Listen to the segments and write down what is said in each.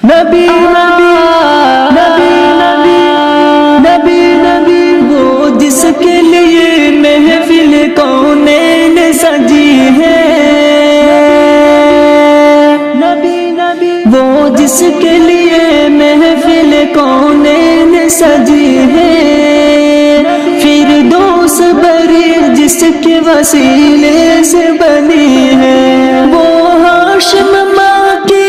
نبی نبی نبی نبی نبی نبی وہ جس کے لیے محفل کونین سجی ہے، نبی نبی وہ جس کے لیے محفل کونین سجی ہے، فردوس بری جس کے وسیلے سے بنی ہے، وہ ہاشم ماں کی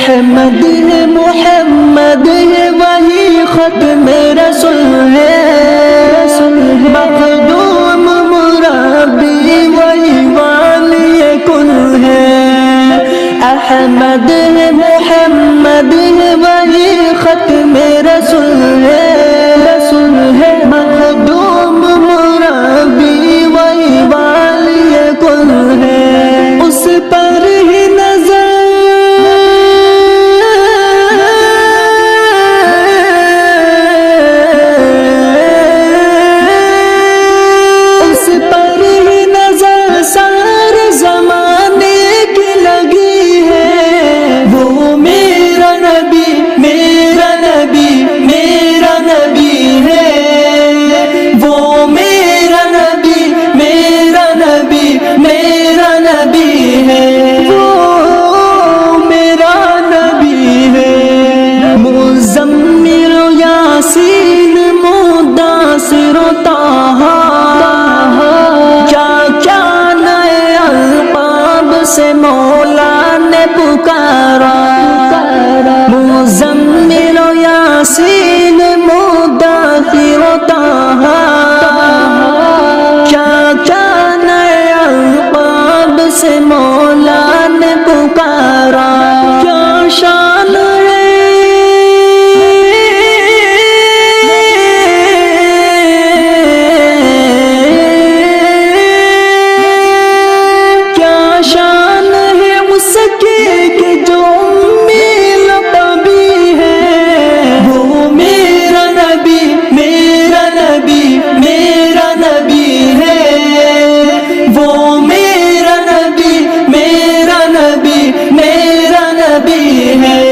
احمد ہے، محمد ہے، وہی ختم رسول ہے، مخدوم مربی وہی والی کل ہے، احمد ہے، محمد ہے، وہی ختم رسول ہے، مخدوم مربی وہی والی کل ہے، اس پر ہی نظر سے مولا نے پکارا، مزمل و یاسین مدثر و طہا، کیا کیا نئے القاب سے مولا نے پکارا، کیا شان ہے